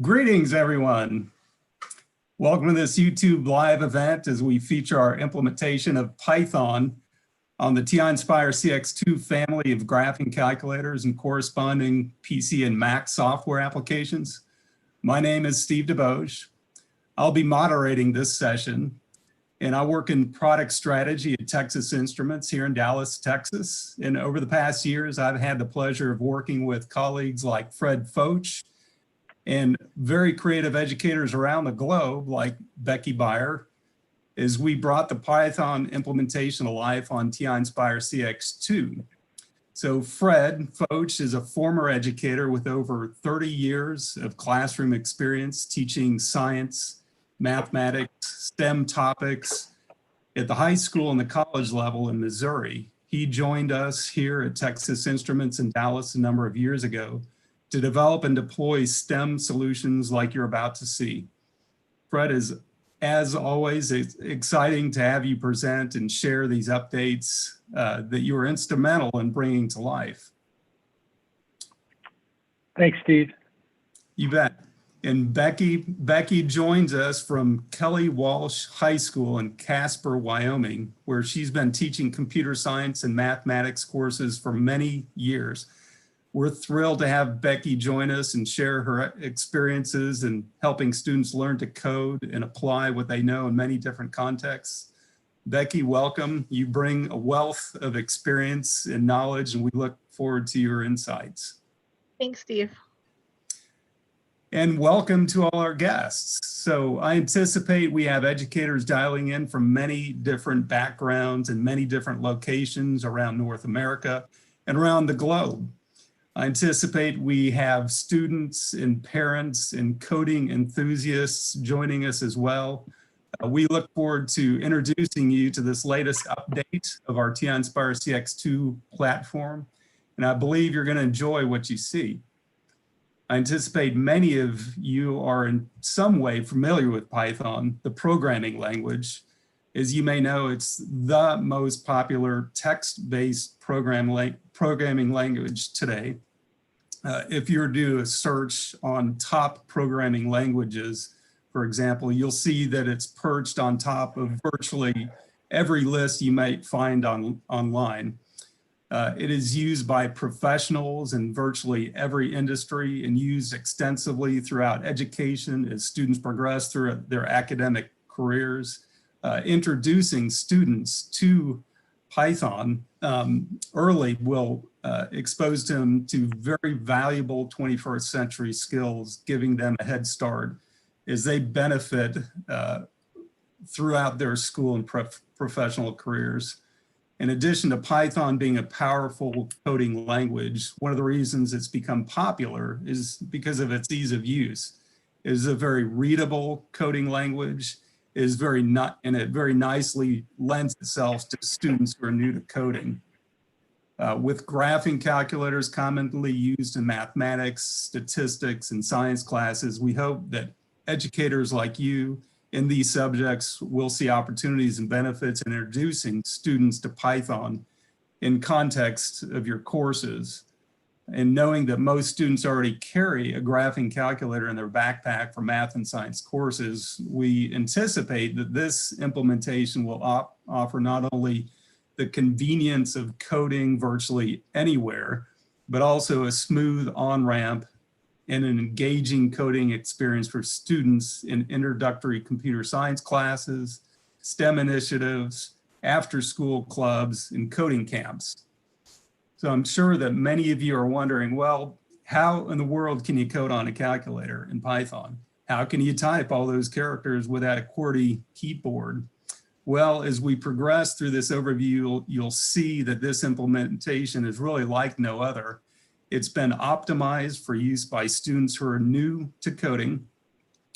Greetings, everyone. Welcome to this YouTube live event as we feature our implementation of Python on the TI-Nspire CX II family of graphing calculators and corresponding PC and Mac software applications. My name is Steve DeBoge. I'll be moderating this session, and I work in product strategy at Texas Instruments here in Dallas, Texas. And over the past years, I've had the pleasure of working with colleagues like Fred Foch and very creative educators around the globe like Becky Beyer, as we brought the Python implementation to life on TI-Nspire CX II. So Fred Foch is a former educator with over 30 years of classroom experience teaching science, mathematics, STEM topics at the high school and the college level in Missouri. He joined us here at Texas Instruments in Dallas a number of years ago to develop and deploy STEM solutions like you're about to see. Fred, is, as always, it's exciting to have you present and share these updates that you were instrumental in bringing to life. Thanks, Steve. You bet. And Becky joins us from Kelly Walsh High School in Casper, Wyoming, where she's been teaching computer science and mathematics courses for many years. We're thrilled to have Becky join us and share her experiences in helping students learn to code and apply what they know in many different contexts. Becky, welcome. You bring a wealth of experience and knowledge, and we look forward to your insights. Thanks, Steve. And welcome to all our guests. So I anticipate we have educators dialing in from many different backgrounds and many different locations around North America and around the globe. I anticipate we have students and parents and coding enthusiasts joining us as well. We look forward to introducing you to this latest update of our TI-Nspire CX II platform, and I believe you're going to enjoy what you see. I anticipate many of you are in some way familiar with Python, the programming language. As you may know, it's the most popular text-based programming language today. If you were to do a search on top programming languages, for example, you'll see that it's perched on top of virtually every list you might find online. It is used by professionals in virtually every industry and used extensively throughout education as students progress through their academic careers. Introducing students to Python early will expose them to very valuable 21st century skills, giving them a head start as they benefit throughout their school and professional careers. In addition to Python being a powerful coding language, one of the reasons it's become popular is because of its ease of use. It is a very readable coding language, and it very nicely lends itself to students who are new to coding. With graphing calculators commonly used in mathematics, statistics, and science classes, we hope that educators like you in these subjects will see opportunities and benefits in introducing students to Python in context of your courses. And knowing that most students already carry a graphing calculator in their backpack for math and science courses, we anticipate that this implementation will offer not only the convenience of coding virtually anywhere, but also a smooth on-ramp and an engaging coding experience for students in introductory computer science classes, STEM initiatives, after-school clubs, and coding camps. So I'm sure that many of you are wondering, well, how in the world can you code on a calculator in Python? How can you type all those characters without a QWERTY keyboard? Well, as we progress through this overview, you'll see that this implementation is really like no other. It's been optimized for use by students who are new to coding.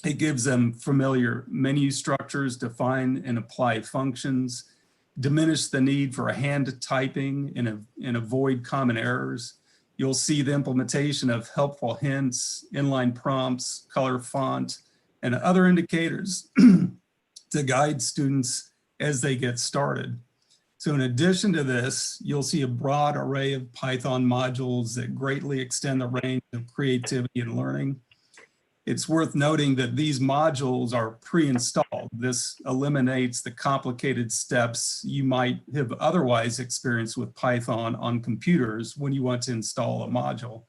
It gives them familiar menu structures, define and apply functions, diminish the need for hand typing and avoid common errors. You'll see the implementation of helpful hints, inline prompts, color font, and other indicators to guide students as they get started. So in addition to this, you'll see a broad array of Python modules that greatly extend the range of creativity and learning. It's worth noting that these modules are pre-installed. This eliminates the complicated steps you might have otherwise experienced with Python on computers when you want to install a module.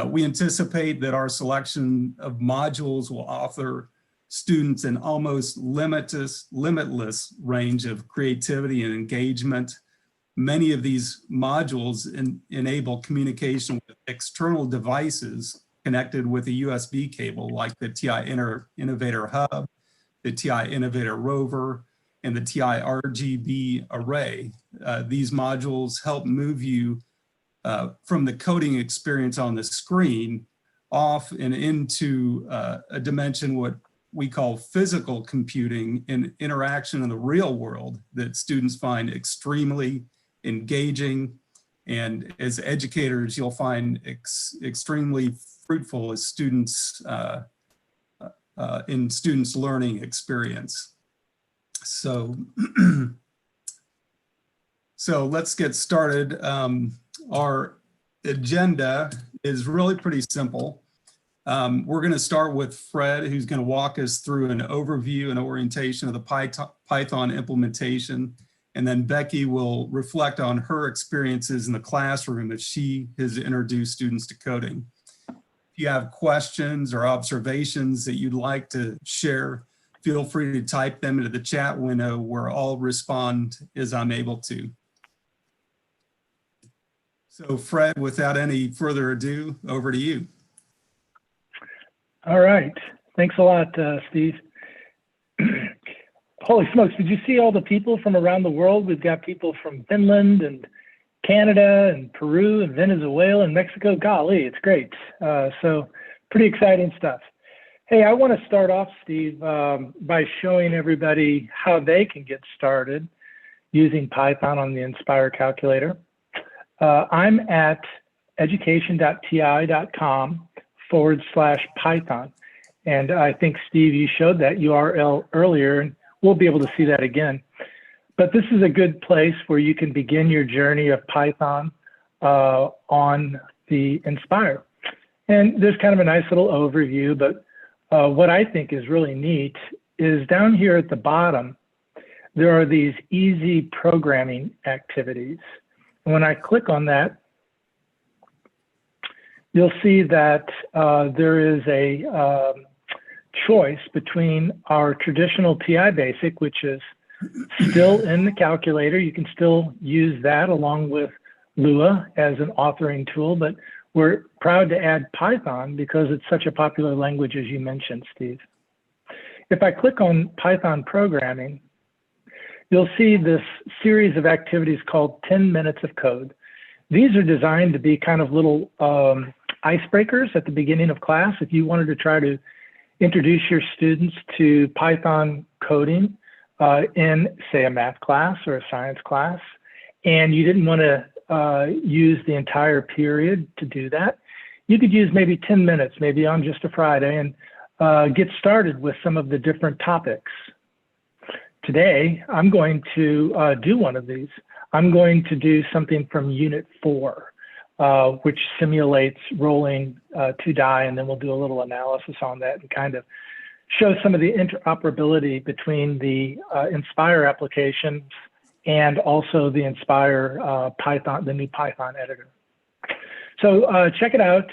We anticipate that our selection of modules will offer students an almost limitless range of creativity and engagement. Many of these modules enable communication with external devices connected with a USB cable, like the TI Innovator Hub, the TI Innovator Rover, and the TI RGB Array. These modules help move you from the coding experience on the screen off and into a dimension what we call physical computing and interaction in the real world that students find extremely engaging, and as educators you'll find extremely fruitful as students in students' learning experience. So, so let's get started. Our agenda is really pretty simple. We're going to start with Fred, who's going to walk us through an overview and orientation of the Python implementation. And then Becky will reflect on her experiences in the classroom as she has introduced students to coding. If you have questions or observations that you'd like to share, feel free to type them into the chat window where I'll respond as I'm able to. So Fred, without any further ado, over to you. All right. Thanks a lot, Steve. Holy smokes, did you see all the people from around the world? We've got people from Finland and Canada and Peru and Venezuela and Mexico. Golly, it's great. So pretty exciting stuff. Hey, I want to start off, Steve, by showing everybody how they can get started using Python on the Nspire calculator. I'm at education.ti.com/Python. And I think, Steve, you showed that URL earlier, and we'll be able to see that again. But this is a good place where you can begin your journey of Python on the Nspire. And there's kind of a nice little overview, but what I think is really neat is down here at the bottom, there are these easy programming activities. And when I click on that, you'll see that there is a choice between our traditional TI Basic, which is still in the calculator. You can still use that along with Lua as an authoring tool, but we're proud to add Python because it's such a popular language, as you mentioned, Steve. If I click on Python programming, you'll see this series of activities called 10 minutes of code. These are designed to be kind of little icebreakers at the beginning of class. If you wanted to try to introduce your students to Python coding in, say, a math class or a science class, and you didn't want to use the entire period to do that, you could use maybe 10 minutes, maybe on just a Friday, and get started with some of the different topics. Today, I'm going to do one of these. I'm going to do something from Unit 4. Which simulates rolling 2 die, and then we'll do a little analysis on that and kind of show some of the interoperability between the Nspire applications and also the Nspire Python, the new Python editor. So check it out,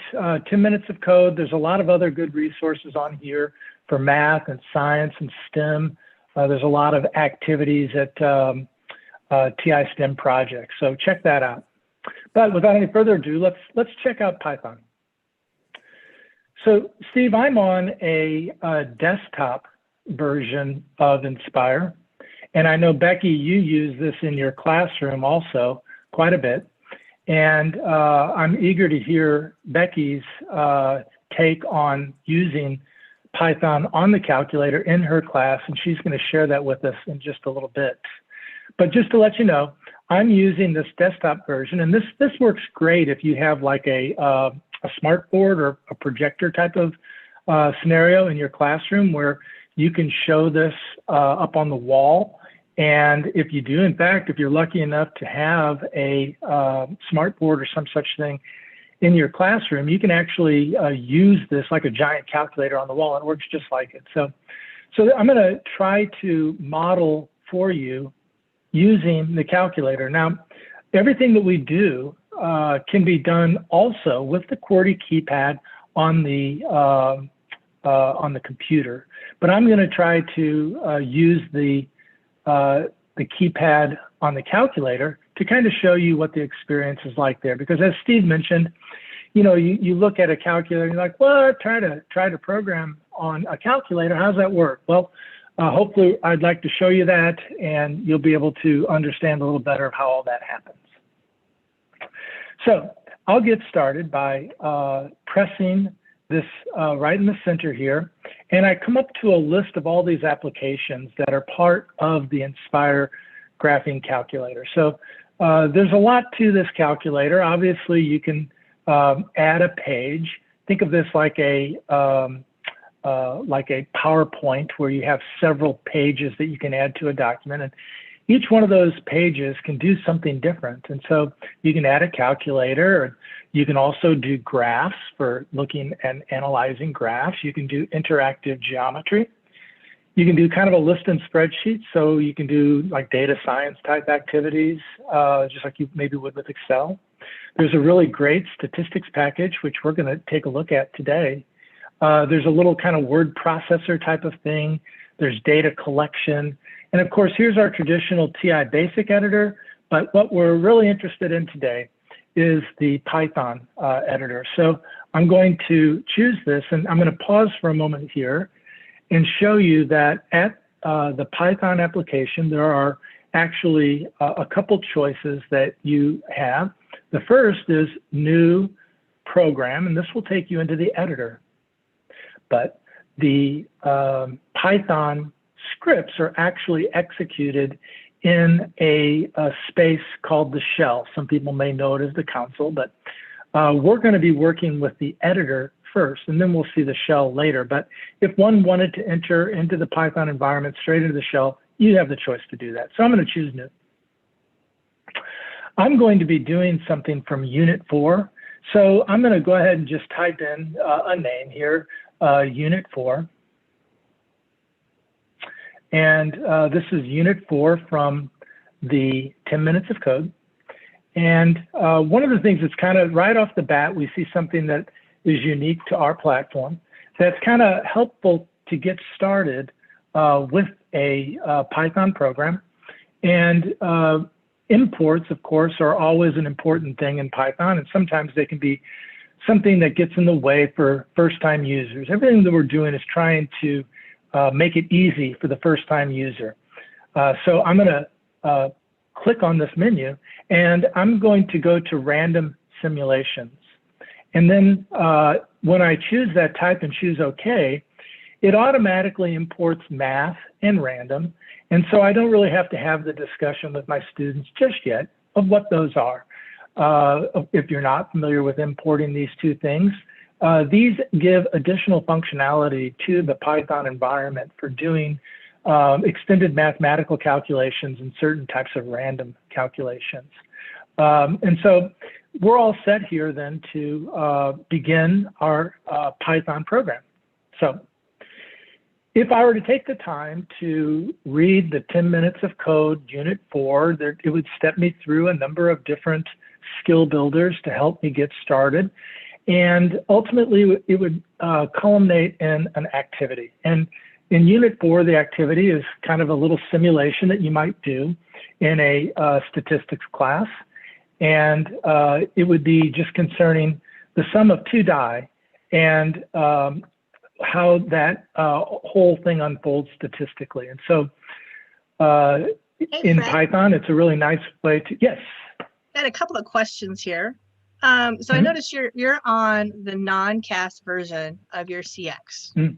10 minutes of code. There's a lot of other good resources on here for math and science and STEM. There's a lot of activities at TI STEM projects, so check that out. But without any further ado, let's check out Python. So Steve, I'm on a desktop version of Nspire, and I know Becky, you use this in your classroom also quite a bit. And I'm eager to hear Becky's take on using Python on the calculator in her class, and she's going to share that with us in just a little bit. But just to let you know, I'm using this desktop version, and this works great if you have like a smart board or a projector type of scenario in your classroom where you can show this up on the wall. And if you do, in fact, if you're lucky enough to have a smart board or some such thing, in your classroom, you can actually use this like a giant calculator on the wall. It works just like it. So I'm going to try to model for you using the calculator. Now, everything that we do can be done also with the QWERTY keypad on the computer. But I'm going to try to use the keypad on the calculator to kind of show you what the experience is like there. Because as Steve mentioned, you know, you look at a calculator and you're like, well, try to program on a calculator. How's that work? Well, hopefully I'd like to show you that, and you'll be able to understand a little better of how all that happens. So I'll get started by pressing this right in the center here, and I come up to a list of all these applications that are part of the Nspire graphing calculator. So there's a lot to this calculator. Obviously, you can add a page. Think of this like a PowerPoint where you have several pages that you can add to a document, and each one of those pages can do something different. And so you can add a calculator, or you can also do graphs for looking and analyzing graphs. You can do interactive geometry. You can do kind of a list and spreadsheet, so you can do like data science type activities, just like you maybe would with Excel. There's a really great statistics package, which we're going to take a look at today. There's a little kind of word processor type of thing. There's data collection. And of course, here's our traditional TI basic editor. But what we're really interested in today is the Python editor. So I'm going to choose this, and I'm going to pause for a moment here and show you that at the Python application, there are actually a couple choices that you have. The first is new program, and this will take you into the editor. But the Python scripts are actually executed in a space called the shell. Some people may know it as the console, but we're going to be working with the editor first, and then we'll see the shell later. But if one wanted to enter into the Python environment straight into the shell, you have the choice to do that. So I'm going to choose new. I'm going to be doing something from Unit 4. So I'm going to go ahead and just type in a name here, Unit 4. And this is Unit 4 from the 10 minutes of code. And one of the things that's kind of right off the bat, we see something that is unique to our platform that's kind of helpful to get started with a Python program. And imports, of course, are always an important thing in Python, and sometimes they can be something that gets in the way for first-time users. Everything that we're doing is trying to make it easy for the first-time user. So I'm going to click on this menu, and I'm going to go to Random Simulations. And then when I choose that type and choose OK, it automatically imports math and random. And so I don't really have to have the discussion with my students just yet of what those are. If you're not familiar with importing these two things, these give additional functionality to the Python environment for doing extended mathematical calculations and certain types of random calculations. And so we're all set here then to begin our Python program. So if I were to take the time to read the 10 minutes of code, Unit 4, it would step me through a number of different skill builders to help me get started. And ultimately, it would culminate in an activity. And in Unit 4, the activity is kind of a little simulation that you might do in a statistics class. And it would be just concerning the sum of two die and how that whole thing unfolds statistically. And so in Python, it's a really nice way to, yes? I had a couple of questions here. So I noticed you're on the non-cast version of your CX.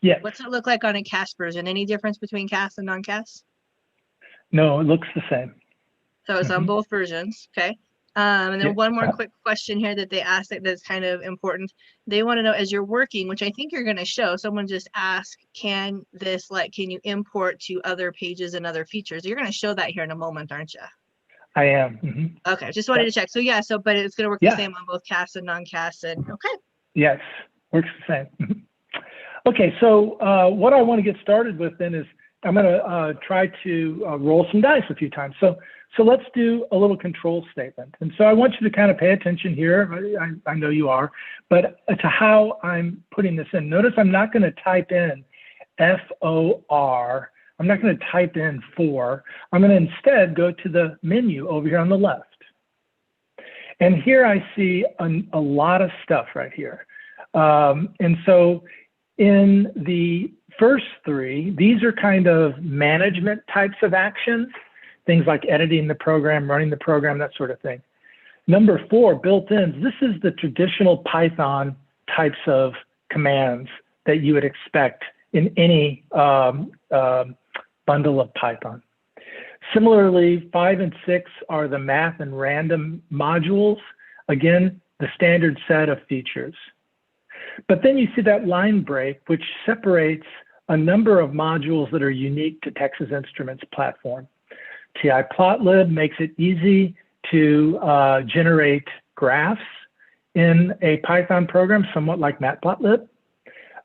Yes. What's it look like on a cast version? Any difference between cast and non-cast? No, it looks the same. So it's on both versions, okay? And then one more quick question here that they asked that's kind of important. They want to know, as you're working, which I think you're going to show, someone just asked, can you import to other pages and other features? You're going to show that here in a moment, aren't you? I am. Mhm. Okay, just wanted to check. So yeah, so but it's going to work the Yeah. same on both cast and non-cast. And okay. Yes, works the same. Mhm. Okay, so what I want to get started with then is I'm going to try to roll some dice a few times. So let's do a little control statement. And so I want you to kind of pay attention here. I know you are, but to how I'm putting this in. Notice I'm not going to type in FOR. I'm not going to type in for. I'm going to instead go to the menu over here on the left. And here I see a lot of stuff right here. And so in the first three, these are kind of management types of actions, things like editing the program, running the program, that sort of thing. Number 4, built-ins. This is the traditional Python types of commands that you would expect in any bundle of Python. Similarly, 5 and 6 are the math and random modules. Again, the standard set of features. But then you see that line break, which separates a number of modules that are unique to Texas Instruments platform. TI-Plotlib makes it easy to generate graphs in a Python program, somewhat like Matplotlib.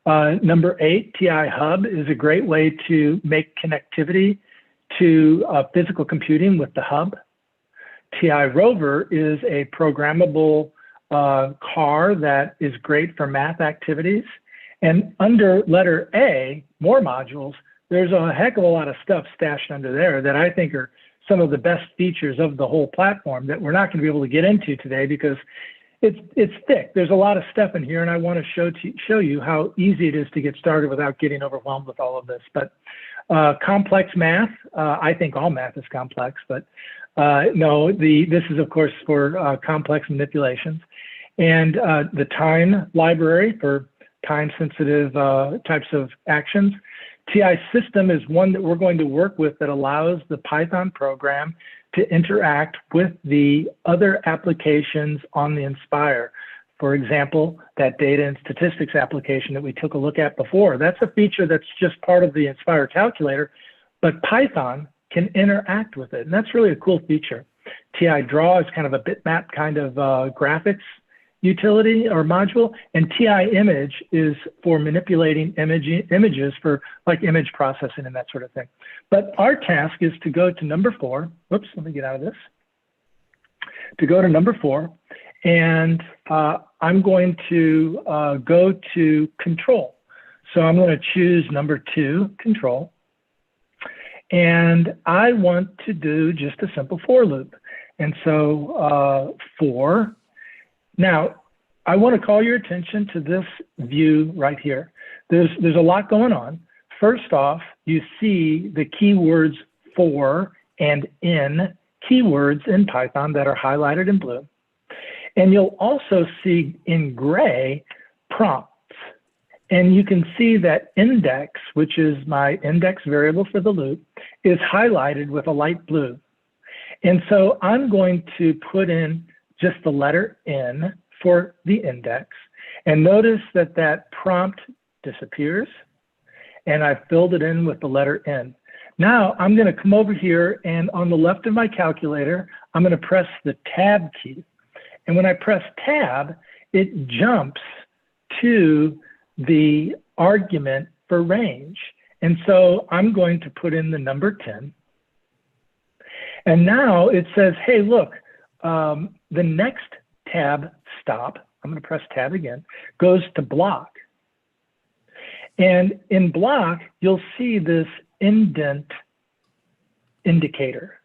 Number 8, TI-Hub is a great way to make connectivity to physical computing with the hub. TI-Rover is a programmable car that is great for math activities. And under letter A, more modules, there's a heck of a lot of stuff stashed under there that I think are some of the best features of the whole platform that we're not going to be able to get into today because it's thick. There's a lot of stuff in here, and I want to show you how easy it is to get started without getting overwhelmed with all of this. But complex math, I think all math is complex, but no, this is, of course, for complex manipulations. And the time library for time-sensitive types of actions. TI system is one that we're going to work with that allows the Python program to interact with the other applications on the Nspire. For example, that data and statistics application that we took a look at before, that's a feature that's just part of the Nspire calculator, but Python can interact with it. And that's really a cool feature. TI draw is kind of a bitmap kind of graphics utility or module, and TI image is for manipulating images for like image processing and that sort of thing. But our task is to go to number 4. Whoops, let me get out of this. To go to number 4, and I'm going to go to control. So I'm going to choose number 2, control. And I want to do just a simple for loop. And so for. Now, I want to call your attention to this view right here. There's a lot going on. First off, you see the keywords for and in keywords in Python that are highlighted in blue. And you'll also see in gray prompts. And you can see that index, which is my index variable for the loop, is highlighted with a light blue. And so I'm going to put in just the letter N for the index. And notice that that prompt disappears. And I filled it in with the letter N. Now I'm going to come over here, and on the left of my calculator, I'm going to press the Tab key. And when I press Tab, it jumps to the argument for range. And so I'm going to put in the number 10. And now it says, hey, look, the next tab stop, I'm going to press Tab again, goes to block. And in block, you'll see this indent indicator.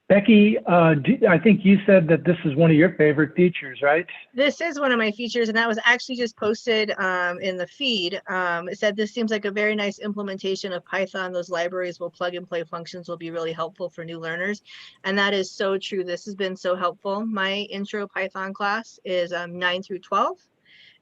Becky, I think you said that this is one of your favorite features, right? This is one of my features, and that was actually just posted in the feed. It said this seems like a very nice implementation of Python. Those libraries will plug and play functions will be really helpful for new learners. And that is so true. This has been so helpful. My intro Python class is 9 through 12.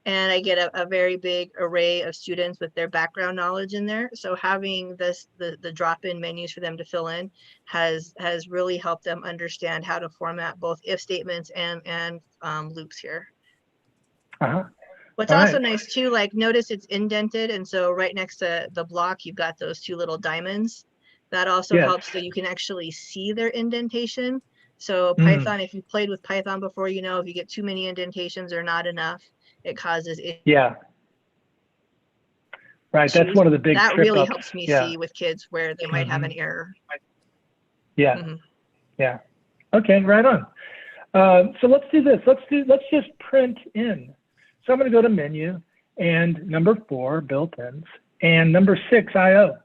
And I get a very big array of students with their background knowledge in there. So having this, the drop-in menus for them to fill in has really helped them understand how to format both if statements and loops here. What's also nice too, like notice it's indented. And so right next to the block, you've got those 2 little diamonds That also Yes. helps so you can actually see their indentation. So Mm. Python, if you've played with Python before, you know if you get too many indentations or not enough, it causes issues. Yeah. Right. That's one of the big That trip really ups. helps me Yeah. see with kids where they might have an error. Yeah. Mhm. Yeah. Okay. Right on. So let's do this. Let's just print in. So I'm going to go to menu and number 4, built-ins, and number 6, IO.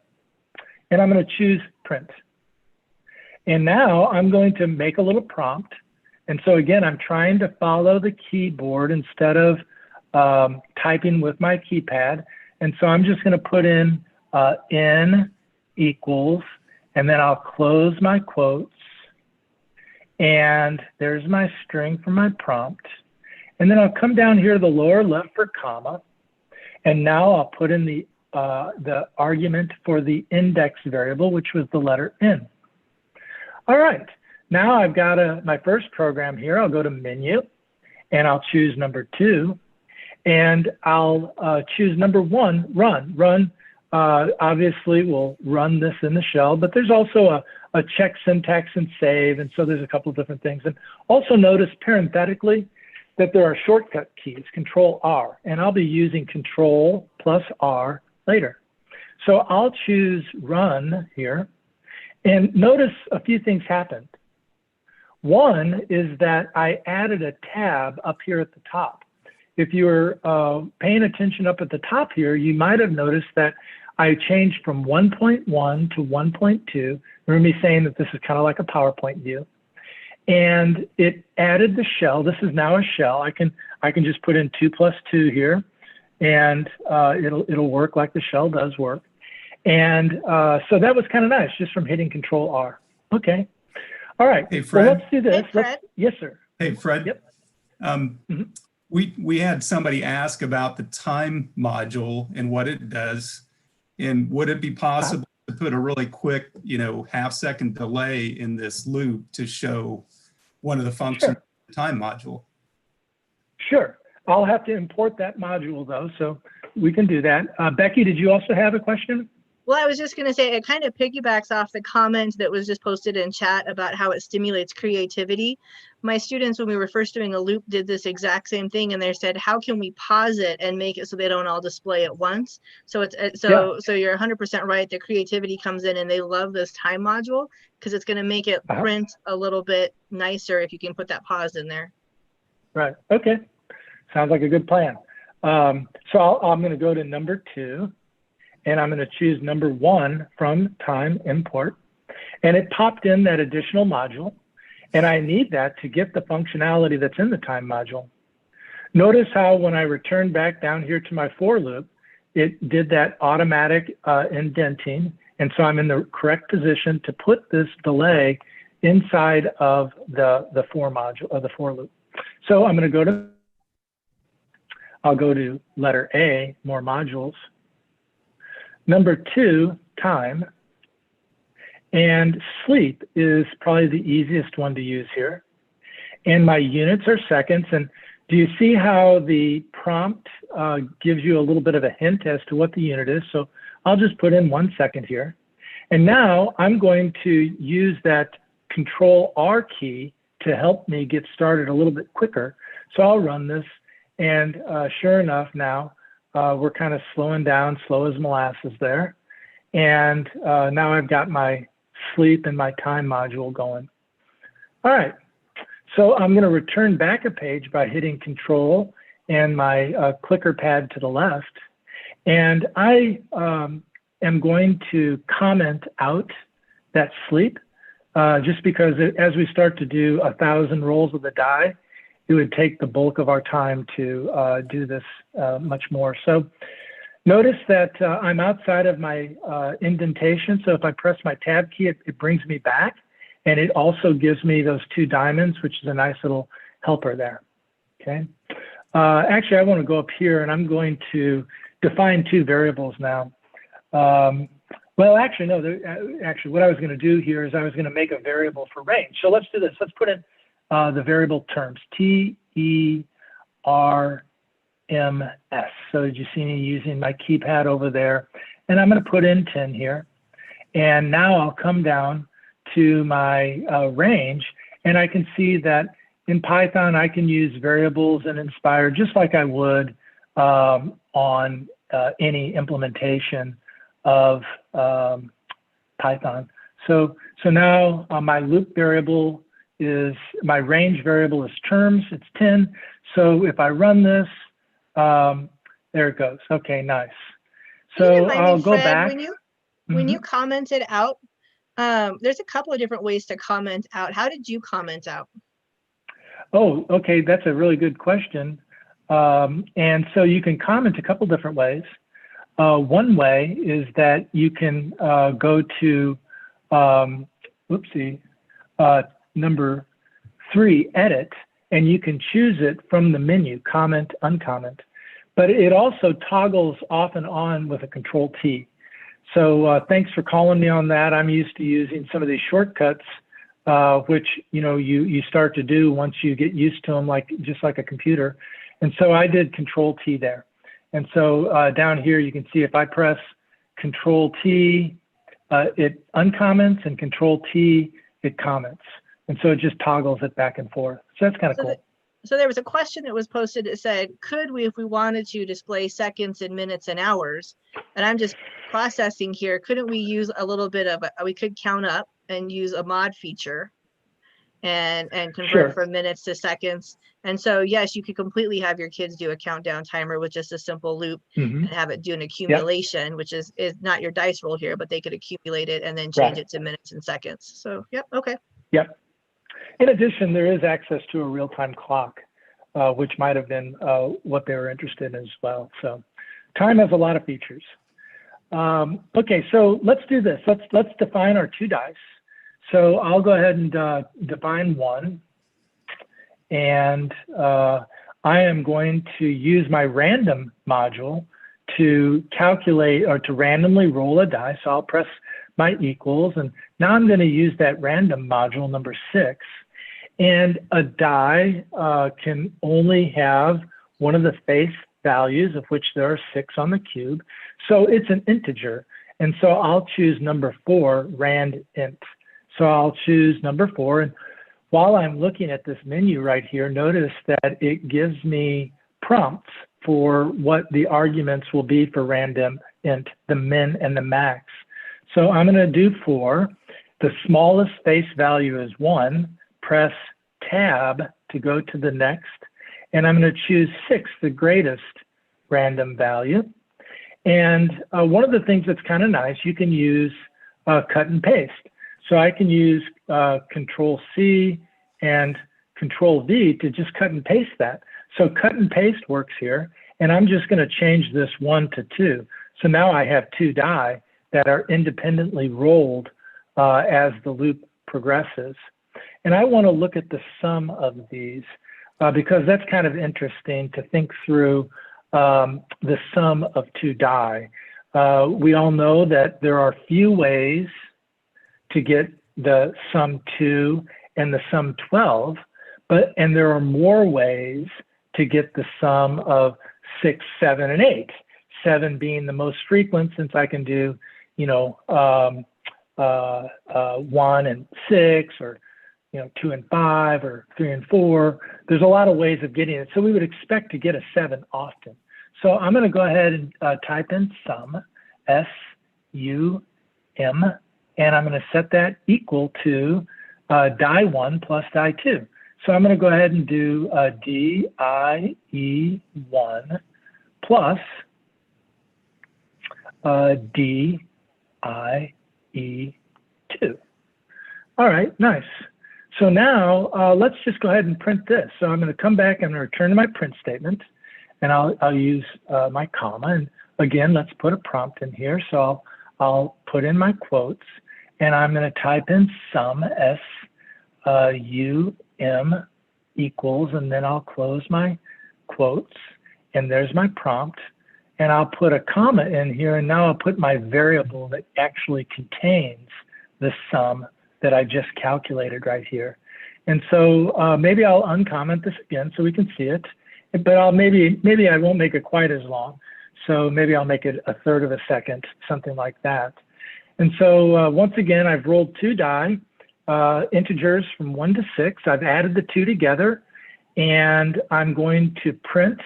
And I'm going to choose print. And now I'm going to make a little prompt. And so again, I'm trying to follow the keyboard instead of typing with my keypad. And so I'm just going to put in n equals, and then I'll close my quotes. And there's my string for my prompt. And then I'll come down here to the lower left for comma. And now I'll put in the argument for the index variable, which was the letter N. All right, now I've got my first program here. I'll go to menu and I'll choose number 2. And I'll choose number 1, run. Run obviously will run this in the shell, but there's also a check syntax and save. And so there's a couple of different things. And also notice parenthetically that there are shortcut keys, Control R, and I'll be using Control plus R later. So I'll choose run here. And notice a few things happened. One is that I added a tab up here at the top. If you were paying attention up at the top here, you might have noticed that I changed from 1.1 to 1.2. Remember me saying that this is kind of like a PowerPoint view. And it added the shell. This is now a shell. I can just put in 2 plus 2 here, and it'll work like the shell does work. And so that was kind of nice, just from hitting Control R. Okay. All right. Hey, Fred. Well, let's do this. Hey, Fred. Yes, sir. Hey, Fred. Yep. We had somebody ask about the time module and what it does. And would it be possible to put a really quick, half-second delay in this loop to show one of the functions of the time module? Sure. I'll have to import that module though, so we can do that. Becky, did you also have a question? Well, I was just going to say, it kind of piggybacks off the comment that was just posted in chat about how it stimulates creativity. My students, when we were first doing a loop, did this exact same thing, and they said, how can we pause it and make it so they don't all display at once? So so you're 100% right. The creativity comes in, and they love this time module because it's going to make it print a little bit nicer if you can put that pause in there. Right. Okay. Sounds like a good plan. So I'm going to go to number 2. And I'm going to choose number 1 from time import. And it popped in that additional module. And I need that to get the functionality that's in the time module. Notice how when I return back down here to my for loop, it did that automatic indenting. And so I'm in the correct position to put this delay inside of the for module of the for loop. So I'm going to I'll go to letter A, more modules. Number 2, time, and sleep is probably the easiest one to use here. And my units are seconds. And do you see how the prompt gives you a little bit of a hint as to what the unit is? So I'll just put in 1 second here. And now I'm going to use that Control R key to help me get started a little bit quicker. So I'll run this, and sure enough now, we're kind of slowing down, slow as molasses there. And now I've got my sleep and my time module going. All right, so I'm going to return back a page by hitting Control and my clicker pad to the left. And I am going to comment out that sleep, just because as we start to do 1,000 rolls of the die, it would take the bulk of our time to do this much more. So notice that I'm outside of my indentation. So if I press my tab key, it brings me back. And it also gives me those 2 diamonds, which is a nice little helper there. Okay. Actually, I want to go up here, and I'm going to define 2 variables now. Well, actually, no. Actually, what I was going to do here is I was going to make a variable for range. So let's do this. Let's put in the variable terms, TERMS. So did you see me using my keypad over there? And I'm going to put in 10 here. And now I'll come down to my range, and I can see that in Python, I can use variables in Nspire just like I would on any implementation of Python. So now my loop variable is, my range variable is terms, it's 10. So if I run this, there it goes. Okay, nice. So I'll go Fred, back. When you commented out, there's a couple of different ways to comment out. How did you comment out? Oh, okay, that's a really good question. And so you can comment a couple different ways. One way is that you can go to, number 3, edit, and you can choose it from the menu, comment, uncomment. But it also toggles off and on with a Control-T. So thanks for calling me on that. I'm used to using some of these shortcuts, which you start to do once you get used to them, just like a computer. And so I did Control-T there. And so down here, you can see if I press Control-T, it uncomments, and Control-T, it comments. And so it just toggles it back and forth. So that's kind of cool. So there was a question that was posted that said, could we, if we wanted to, display seconds and minutes and hours? And I'm just processing here. Couldn't we use a little bit of we could count up and use a mod feature and convert from minutes to seconds? And so, yes, you could completely have your kids do a countdown timer with just a simple loop and have it do an accumulation, which is not your dice roll here, but they could accumulate it and then change it to minutes and seconds. So, yep, okay. Yep. In addition, there is access to a real-time clock, which might have been what they were interested in as well. So time has a lot of features. Okay, so let's do this. Let's define our 2 dice. So I'll go ahead and define 1. And I am going to use my random module to calculate or to randomly roll a die. So I'll press my equals, and now I'm going to use that random module number 6. And a die can only have one of the face values, of which there are 6 on the cube. So it's an integer. And so I'll choose number 4, rand int. So I'll choose number 4. And while I'm looking at this menu right here, notice that it gives me prompts for what the arguments will be for random int, the min and the max. So I'm going to do 4. The smallest face value is 1. Press tab to go to the next. And I'm going to choose 6, the greatest random value. And one of the things that's kind of nice, you can use cut and paste. So I can use Control-C and Control-V to just cut and paste that. So cut and paste works here. And I'm just going to change this 1 to 2. So now I have 2 die that are independently rolled as the loop progresses. And I want to look at the sum of these because that's kind of interesting to think through the sum of 2 die. We all know that there are few ways to get the sum 2 and the sum 12, and there are more ways to get the sum of 6, 7, and 8. 7 being the most frequent, since I can do 1 and 6, or 2 and 5, or 3 and 4. There's a lot of ways of getting it. So we would expect to get a 7 often. So I'm going to go ahead and type in sum, S-U-M, and I'm going to set that equal to die 1 plus die 2. So I'm going to go ahead and do DIE1 plus DIE2. All right, nice. So now let's just go ahead and print this. So I'm going to come back and return to my print statement, and I'll use my comma. And again, let's put a prompt in here. So I'll put in my quotes, and I'm going to type in sum, S-U-M equals, and then I'll close my quotes, and there's my prompt. And I'll put a comma in here, and now I'll put my variable that actually contains the sum that I just calculated right here. And so maybe I'll uncomment this again so we can see it, but maybe I won't make it quite as long. So maybe I'll make it 1/3 of a second, something like that. And so once again, I've rolled 2 die, integers from 1 to 6. I've added the 2 together, and I'm going to print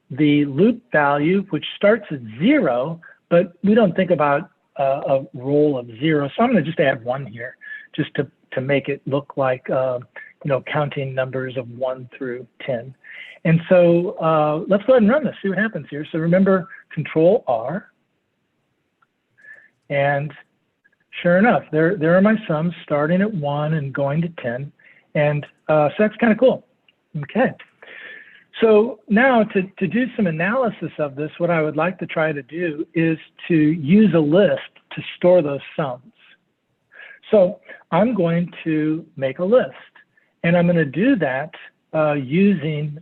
the loop value, which starts at 0, but we don't think about a roll of 0. So I'm going to just add 1 here, just to make it look like, you know, counting numbers of 1 through 10. And so let's go ahead and run this, see what happens here. So remember, Control-R, and sure enough, there are my sums starting at 1 and going to 10. And so that's kind of cool. Okay. So now to do some analysis of this, what I would like to try to do is to use a list to store those sums. So I'm going to make a list, and I'm going to do that using,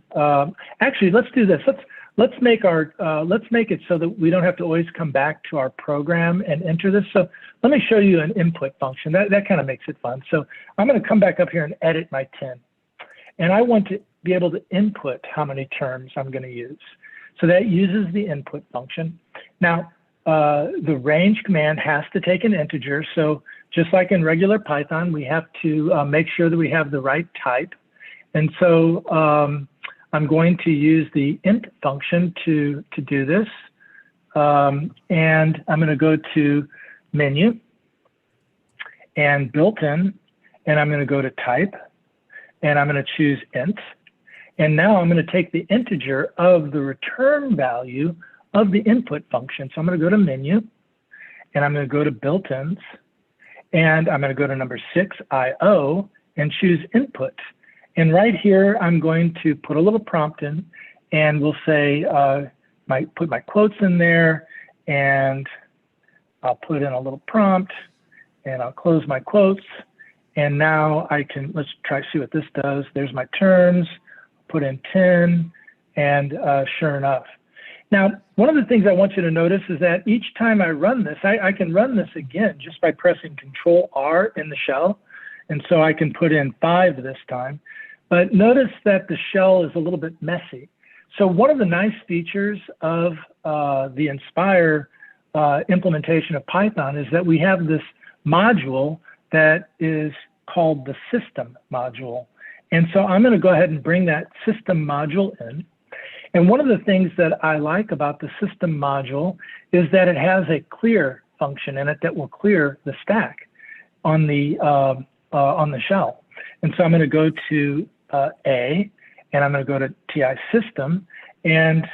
actually, let's do this. Let's make it so that we don't have to always come back to our program and enter this. So let me show you an input function. That kind of makes it fun. So I'm going to come back up here and edit my 10. And I want to be able to input how many terms I'm going to use. So that uses the input function. Now, the range command has to take an integer. So just like in regular Python, we have to make sure that we have the right type. And so I'm going to use the int function to do this. And I'm going to go to menu and built-in, and I'm going to go to type, and I'm going to choose int. And now I'm going to take the integer of the return value of the input function. So I'm going to go to menu, and I'm going to go to built-ins, and I'm going to go to number 6, IO, and choose input. And right here, I'm going to put a little prompt in, and we'll say, put my quotes in there, and I'll put in a little prompt, and I'll close my quotes. And now I can, let's try to see what this does. There's my terms, put in 10, and sure enough. Now, one of the things I want you to notice is that each time I run this, I can run this again just by pressing Control-R in the shell. And so I can put in 5 this time. But notice that the shell is a little bit messy. So one of the nice features of the Nspire implementation of Python is that we have this module that is called the system module. And so I'm going to go ahead and bring that system module in. And one of the things that I like about the system module is that it has a clear function in it that will clear the stack on the shell. And so I'm going to go to A, and I'm going to go to TI system, and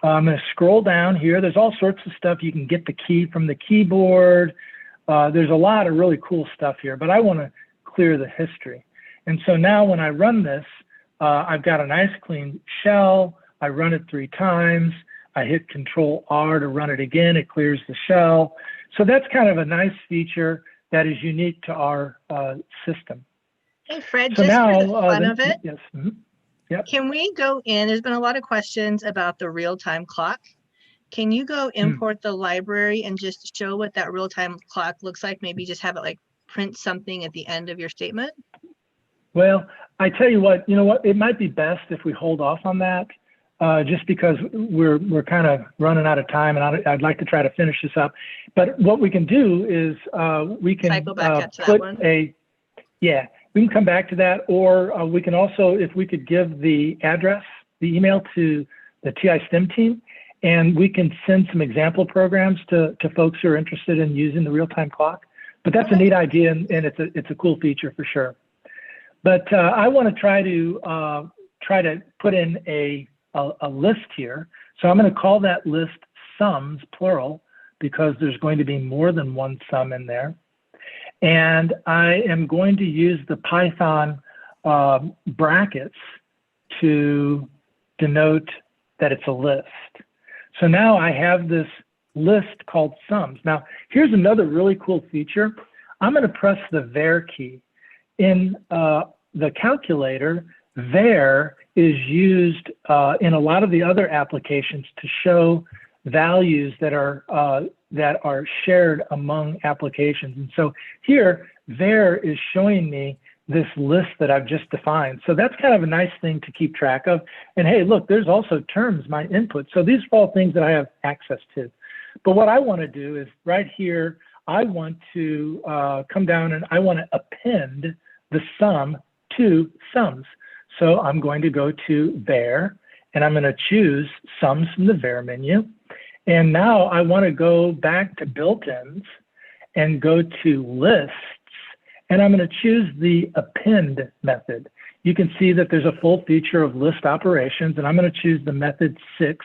I'm going to scroll down here. There's all sorts of stuff. You can get the key from the keyboard. There's a lot of really cool stuff here, but I want to clear the history. And so now when I run this, I've got a nice clean shell. I run it 3 times. I hit Control-R to run it again. It clears the shell. So that's kind of a nice feature that is unique to our system. Hey, Fred, So just now, for the fun of it, yes, yep. Can we go in? There's been a lot of questions about the real-time clock. Can you go import the library and just show what that real-time clock looks like? Maybe just have it like print something at the end of your statement? Well, I tell you what, it might be best if we hold off on that, just because we're kind of running out of time, and I'd like to try to finish this up. But what we can do is we can cycle back up to put that one. We can come back to that, or we can also, if we could give the address, the email to the TI STEM team, and we can send some example programs to folks who are interested in using the real-time clock. But that's a neat idea, and it's a cool feature for sure. But I want to try to put in a list here. So I'm going to call that list sums, plural, because there's going to be more than one sum in there. And I am going to use the Python brackets to denote that it's a list. So now I have this list called sums. Now, here's another really cool feature. I'm going to press the var key. In the calculator, var is used in a lot of the other applications to show values that are shared among applications. And so here, var is showing me this list that I've just defined. So that's kind of a nice thing to keep track of. And hey, look, there's also terms, my input. So these are all things that I have access to. But what I want to do is right here, I want to come down and I want to append the sum to sums. So I'm going to go to var, and I'm going to choose sums from the var menu. And now I want to go back to built-ins and go to lists, and I'm going to choose the append method. You can see that there's a full feature of list operations, and I'm going to choose the method 6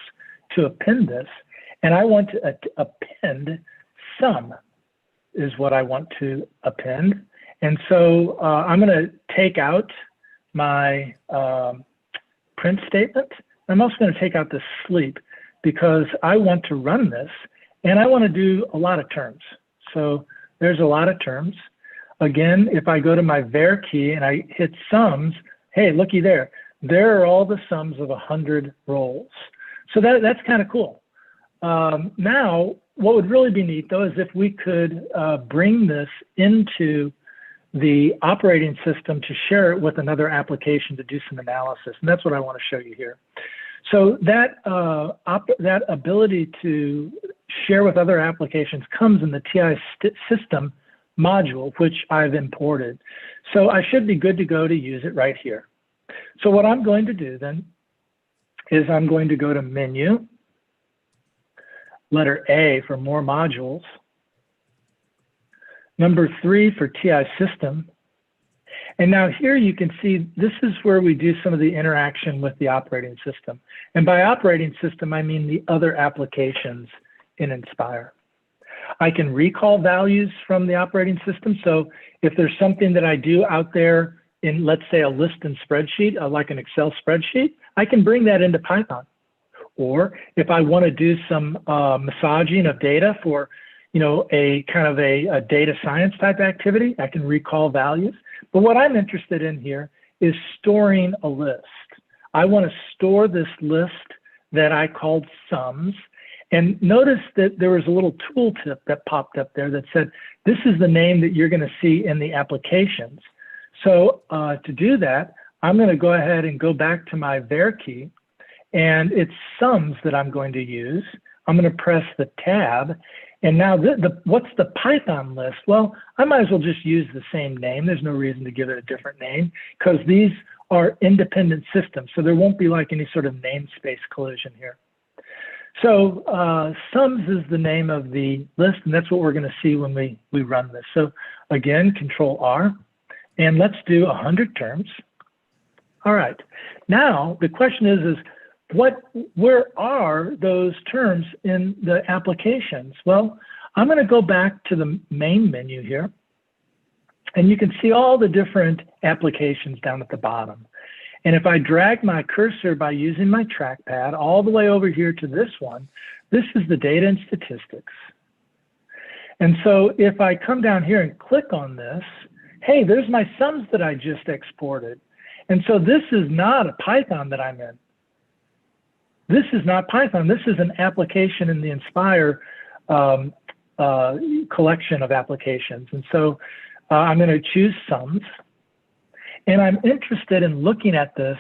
to append this. And I want to append sum is what I want to append. And so I'm going to take out my print statement. I'm also going to take out the sleep because I want to run this and I want to do a lot of terms. So there's a lot of terms. Again, if I go to my var key and I hit sums, hey, looky there. There are all the sums of 100 roles. So that's kind of cool. Now, what would really be neat though is if we could bring this into the operating system to share it with another application to do some analysis. And that's what I want to show you here. So that, that ability to share with other applications comes in the TI system module, which I've imported. So I should be good to go to use it right here. So what I'm going to do then is I'm going to go to menu, letter A for more modules, number 3 for TI system. And now here you can see this is where we do some of the interaction with the operating system. And by operating system, I mean the other applications in Nspire. I can recall values from the operating system. So if there's something that I do out there in, let's say, a list and spreadsheet, like an Excel spreadsheet, I can bring that into Python. Or if I want to do some massaging of data for, you know, a kind of a data science type activity, I can recall values. But what I'm interested in here is storing a list. I want to store this list that I called sums. And notice that there was a little tooltip that popped up there that said, this is the name that you're going to see in the applications. So to do that, I'm going to go ahead and go back to my var key, and it's sums that I'm going to use. I'm going to press the tab. And now what's the Python list? Well, I might as well just use the same name. There's no reason to give it a different name because these are independent systems. So there won't be like any sort of namespace collision here. So sums is the name of the list, and that's what we're going to see when we run this. So again, Control R, and let's do 100 terms. All right. Now the question is where are those terms in the applications? Well, I'm going to go back to the main menu here, and you can see all the different applications down at the bottom. And if I drag my cursor by using my trackpad all the way over here to this one, this is the data and statistics. And so if I come down here and click on this, hey, there's my sums that I just exported. And so this is not a Python that I'm in. This is not Python. This is an application in the Nspire collection of applications. And so I'm going to choose sums. And I'm interested in looking at this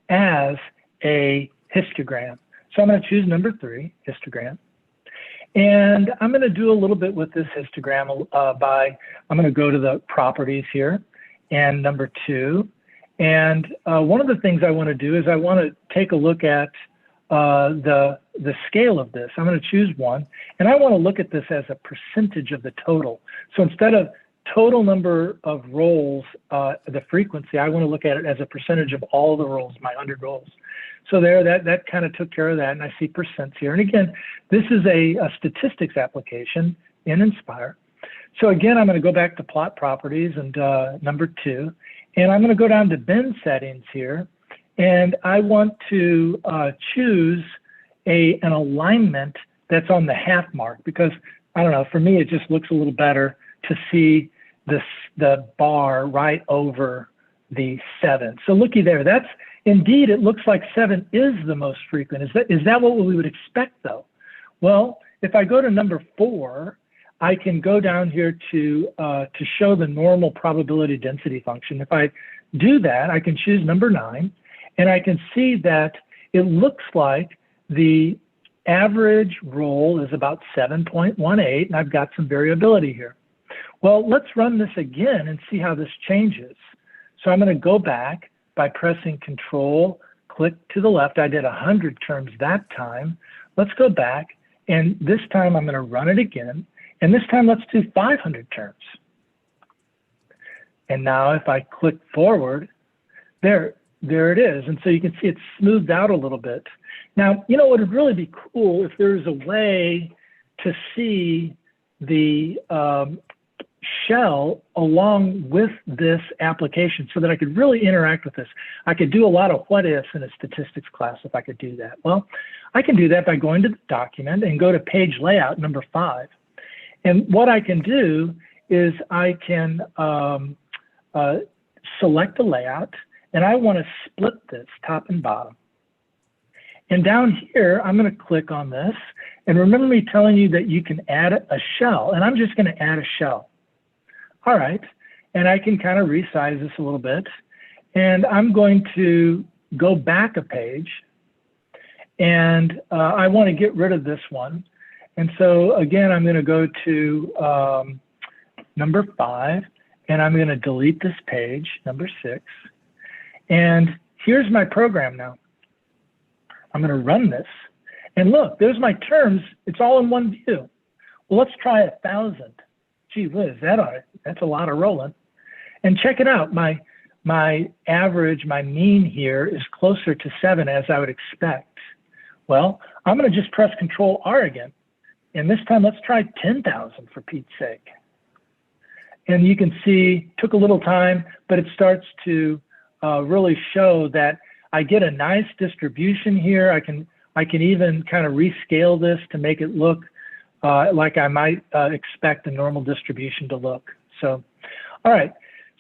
as a histogram. So I'm going to choose number 3, histogram. And I'm going to do a little bit with this histogram I'm going to go to the properties here and number 2. And one of the things I want to do is I want to take a look at the scale of this. I'm going to choose 1, and I want to look at this as a percentage of the total. So instead of total number of roles, the frequency, I want to look at it as a percentage of all the roles, my 100 roles. So there, that kind of took care of that, and I see percents here. And again, this is a statistics application in Nspire. So again, I'm going to go back to plot properties and number 2, and I'm going to go down to bin settings here, and I want to choose an alignment that's on the half mark because, I don't know, for me, it just looks a little better to see the bar right over the 7. So looky there, that's indeed, it looks like 7 is the most frequent. Is that what we would expect though? Well, if I go to number 4, I can go down here to show the normal probability density function. If I do that, I can choose number 9, and I can see that it looks like the average roll is about 7.18, and I've got some variability here. Well, let's run this again and see how this changes. So I'm going to go back by pressing Control, click to the left. I did 100 terms that time. Let's go back, and this time I'm going to run it again. And this time let's do 500 terms. And now if I click forward, there it is. And so you can see it's smoothed out a little bit. Now, you know what would really be cool if there's a way to see the shell along with this application so that I could really interact with this. I could do a lot of what ifs in a statistics class if I could do that. Well, I can do that by going to the document and go to page layout number 5. And what I can do is I can select the layout, and I want to split this top and bottom. And down here, I'm going to click on this. And remember me telling you that you can add a shell, and I'm just going to add a shell. All right, and I can kind of resize this a little bit. And I'm going to go back a page, and I want to get rid of this one. And so again, I'm going to go to number 5, and I'm going to delete this page, number 6. And here's my program now. I'm going to run this. And look, there's my terms. It's all in one view. Well, let's try 1,000. Gee whiz, that's a lot of rolling. And check it out. My average, my mean here is closer to 7 as I would expect. Well, I'm going to just press Control R again. And this time, let's try 10,000 for Pete's sake. And you can see, took a little time, but it starts to really show that I get a nice distribution here. I can even kind of rescale this to make it look like I might expect a normal distribution to look. So, all right.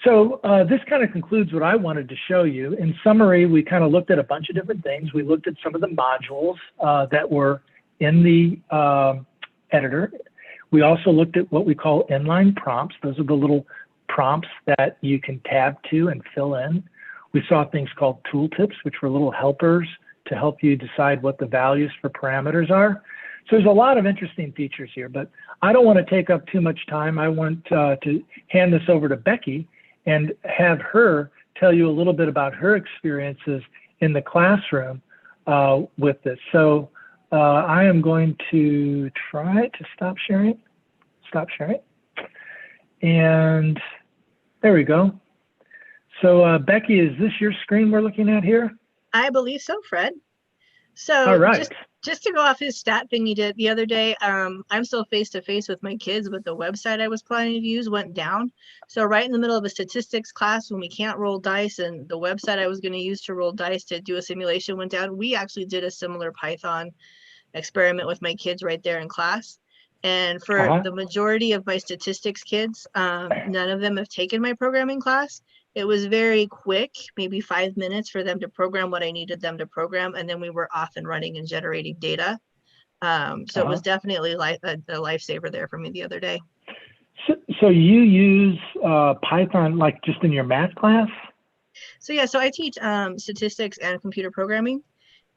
So this kind of concludes what I wanted to show you. In summary, we kind of looked at a bunch of different things. We looked at some of the modules that were in the editor. We also looked at what we call inline prompts. Those are the little prompts that you can tab to and fill in. We saw things called tooltips, which were little helpers to help you decide what the values for parameters are. So there's a lot of interesting features here, but I don't want to take up too much time. I want to hand this over to Becky and have her tell you a little bit about her experiences in the classroom with this. So I am going to try to stop sharing. And there we go. So Becky, is this your screen we're looking at here? I believe so, Fred. So all right. Just to go off his stat thing he did the other day, I'm still face-to-face with my kids, but the website I was planning to use went down. So right in the middle of a statistics class when we can't roll dice and the website I was going to use to roll dice to do a simulation went down, we actually did a similar Python experiment with my kids right there in class. And for the majority of my statistics kids, none of them have taken my programming class. It was very quick, maybe 5 minutes for them to program what I needed them to program. And then we were off and running and generating data. So it was definitely a lifesaver there for me the other day. So you use Python like just in your math class? So yeah, so I teach statistics and computer programming.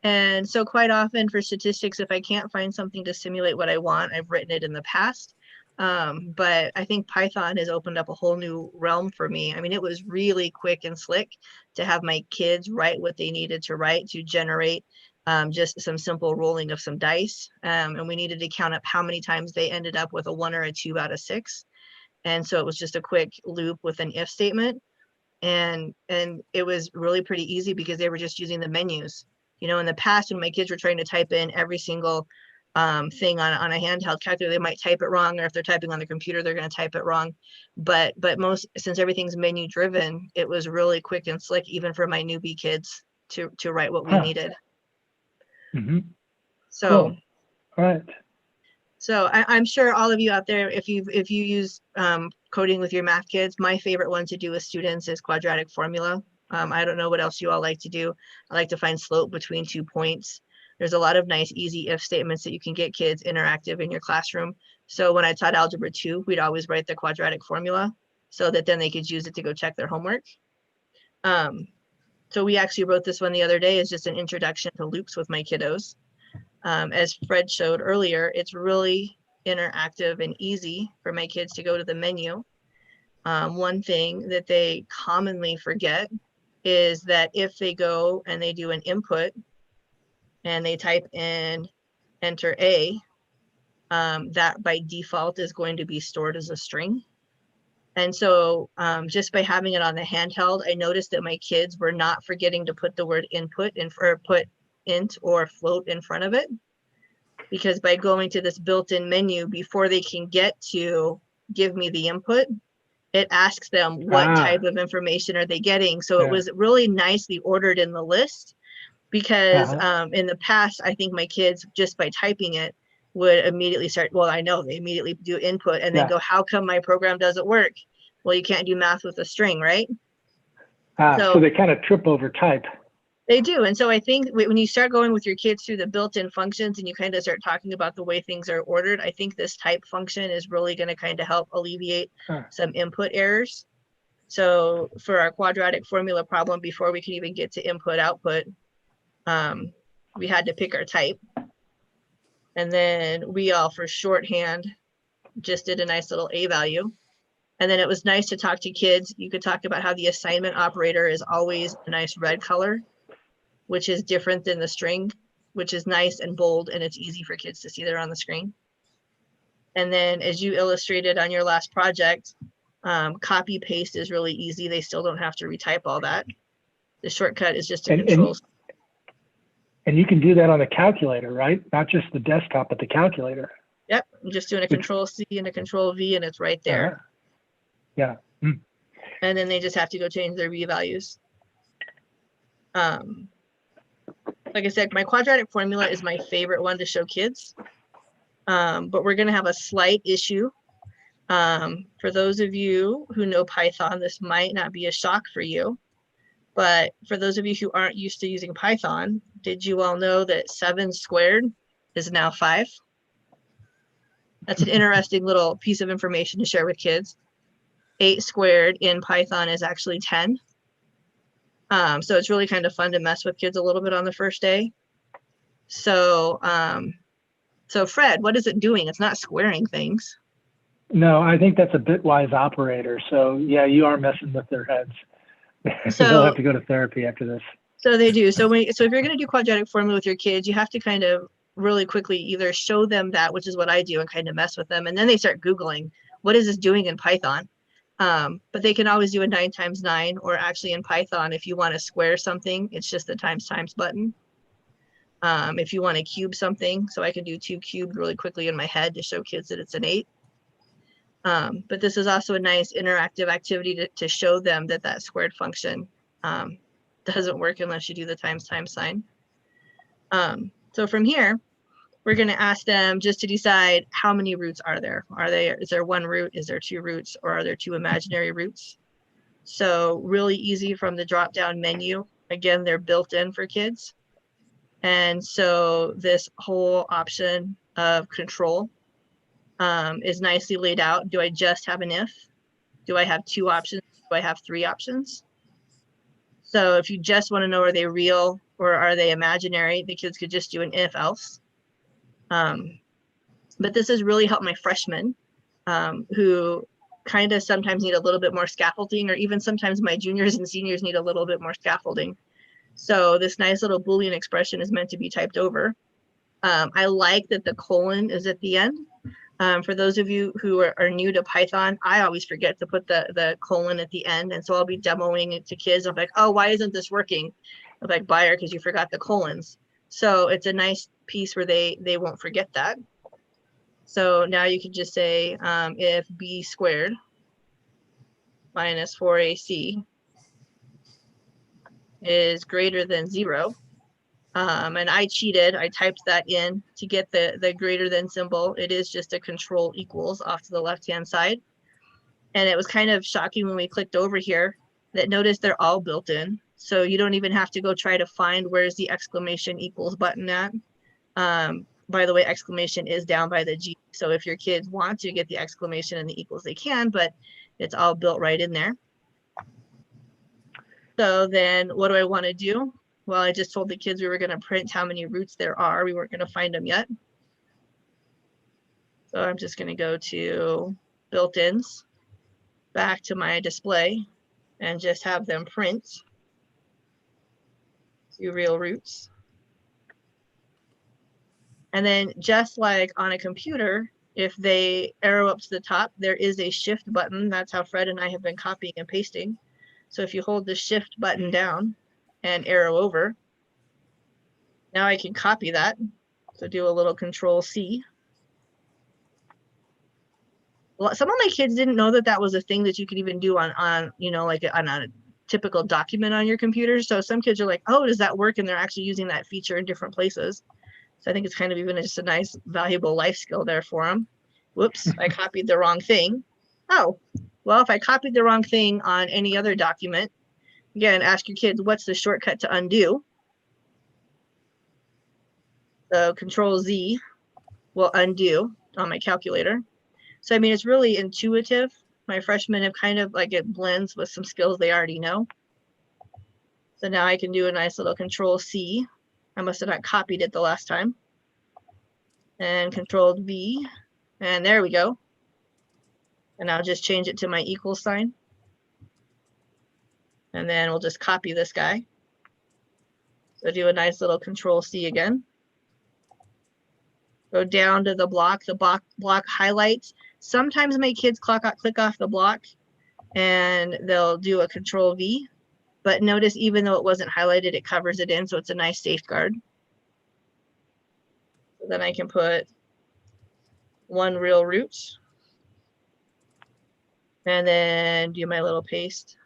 And so quite often for statistics, if I can't find something to simulate what I want, I've written it in the past. But I think Python has opened up a whole new realm for me. I mean, it was really quick and slick to have my kids write what they needed to write to generate just some simple rolling of some dice. And we needed to count up how many times they ended up with a 1 or a 2 out of 6. And so it was just a quick loop with an if statement. And it was really pretty easy because they were just using the menus. You know, in the past, when my kids were trying to type in every single thing on a handheld calculator, they might type it wrong, or if they're typing on the computer, they're going to type it wrong. But since everything's menu driven, it was really quick and slick, even for my newbie kids to write what we needed. So, cool. All right. So I'm sure all of you out there, if you use coding with your math kids, my favorite one to do with students is quadratic formula. I don't know what else you all like to do. I like to find slope between 2 points. There's a lot of nice, easy if statements that you can get kids interactive in your classroom. So when I taught Algebra 2, we'd always write the quadratic formula so that then they could use it to go check their homework. So we actually wrote this one the other day as just an introduction to loops with my kiddos. As Fred showed earlier, it's really interactive and easy for my kids to go to the menu. One thing that they commonly forget is that if they go and they do an input and they type in enter A, that by default is going to be stored as a string. And so just by having it on the handheld, I noticed that my kids were not forgetting to put the word input in, or put int or float in front of it. Because by going to this built-in menu before they can get to give me the input, it asks them what type of information are they getting. So it was really nicely ordered in the list, because in the past, I think my kids, just by typing it, would immediately start, well, I know they immediately do input and then go, how come my program doesn't work? Well, you can't do math with a string, right? So they kind of trip over type. They do. And so I think when you start going with your kids through the built-in functions and you kind of start talking about the way things are ordered, I think this type function is really going to kind of help alleviate some input errors. So for our quadratic formula problem, before we could even get to input output, we had to pick our type. And then we all, for shorthand, just did a nice little A value. And then it was nice to talk to kids. You could talk about how the assignment operator is always a nice red color, which is different than the string, which is nice and bold, and it's easy for kids to see there on the screen. And then as you illustrated on your last project, copy paste is really easy. They still don't have to retype all that. The shortcut is just a control. And you can do that on the calculator, right? Not just the desktop, but the calculator. Yep, I'm just doing a control C and a control V, and it's right there. Yeah. And then they just have to go change their V values. Like I said, my quadratic formula is my favorite one to show kids, but we're going to have a slight issue. For those of you who know Python, this might not be a shock for you, but for those of you who aren't used to using Python, did you all know that 7 squared is now 5? That's an interesting little piece of information to share with kids. 8 squared in Python is actually 10. So it's really kind of fun to mess with kids a little bit on the first day. So, so Fred, what is it doing? It's not squaring things. No, I think that's a bitwise operator. So yeah, you are messing with their heads. So they'll have to go to therapy after this. So they do. So if you're going to do quadratic formula with your kids, you have to kind of really quickly either show them that, which is what I do, and kind of mess with them. And then they start Googling, what is this doing in Python? But they can always do a 9 times 9, or actually in Python, if you want to square something, it's just the times button. If you want to cube something, so I can do 2 cubed really quickly in my head to show kids that it's an 8. But this is also a nice interactive activity to show them that that squared function doesn't work unless you do the times sign. So from here, we're going to ask them just to decide how many roots are there. Is there 1 root? Is there 2 roots? Or are there 2 imaginary roots? So really easy from the drop-down menu. Again, they're built in for kids. And so this whole option of control is nicely laid out. Do I just have an if? Do I have 2 options? Do I have 3 options? So if you just want to know, are they real or are they imaginary, the kids could just do an if else. But this has really helped my freshmen who kind of sometimes need a little bit more scaffolding, or even sometimes my juniors and seniors need a little bit more scaffolding. So this nice little Boolean expression is meant to be typed over. I like that the colon is at the end. For those of you who are new to Python, I always forget to put the colon at the end. And so I'll be demoing it to kids. I'm like, oh, why isn't this working? I'm like, Bayer, because you forgot the colons. So it's a nice piece where they won't forget that. So now you can just say if b squared minus 4ac is greater than 0. And I cheated. I typed that in to get the greater than symbol. It is just a control equals off to the left-hand side. And it was kind of shocking when we clicked over here that notice they're all built in. So you don't even have to go try to find where's the exclamation equals button at. By the way, exclamation is down by the G. So if your kids want to get the exclamation and the equals, they can, but it's all built right in there. So then what do I want to do? well, I just told the kids we were going to print how many roots there are. We weren't going to find them yet. So I'm just going to go to built-ins, back to my display, and just have them print 2 real roots. And then just like on a computer, if they arrow up to the top, there is a shift button. That's how Fred and I have been copying and pasting. So if you hold the shift button down and arrow over, now I can copy that. So do a little Control-C. Well, some of my kids didn't know that that was a thing that you could even do on you know, like on a typical document on your computer. So some kids are like, oh, does that work? And they're actually using that feature in different places. So I think it's kind of even just a nice, valuable life skill there for them. Whoops, I copied the wrong thing. Oh, well, if I copied the wrong thing on any other document, again, ask your kids, what's the shortcut to undo? So Control-Z will undo on my calculator. So, I mean, it's really intuitive. My freshmen have kind of like, it blends with some skills they already know. So now I can do a nice little Control-C. I must have not copied it the last time. And Control-V, and there we go. And I'll just change it to my equal sign. And then we'll just copy this guy. So do a nice little Control-C again. Go down to the block highlights. Sometimes my kids click off the block and they'll do a Control-V. But notice even though it wasn't highlighted, it covers it in, so it's a nice safeguard. So then I can put 1 real root. And then do my little paste.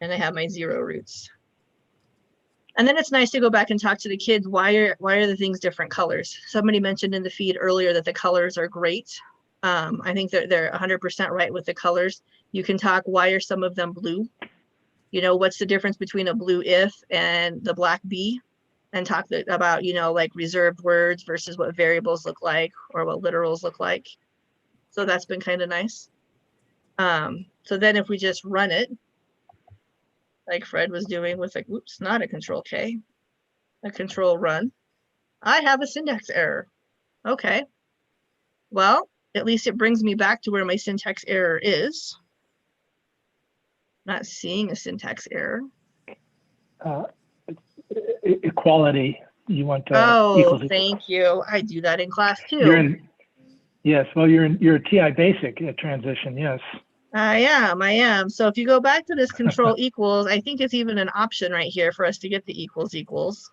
And I have my 0 roots. And then it's nice to go back and talk to the kids. Why are the things different colors? Somebody mentioned in the feed earlier that the colors are great. I think they're 100% right with the colors. You can talk, why are some of them blue? You know, what's the difference between a blue if and the black B? And talk about, you know, like reserved words versus what variables look like or what literals look like. So that's been kind of nice. So then if we just run it, like Fred was doing with like, oops, not a Control-K, a Control-Run, I have a syntax error. Okay, well, at least it brings me back to where my syntax error is. Not seeing a syntax error. Equality, you want to oh, thank you. I do that in class too. Yes, well, you're a TI basic transition, yes. I am. So if you go back to this Control equals, I think it's even an option right here for us to get the equals.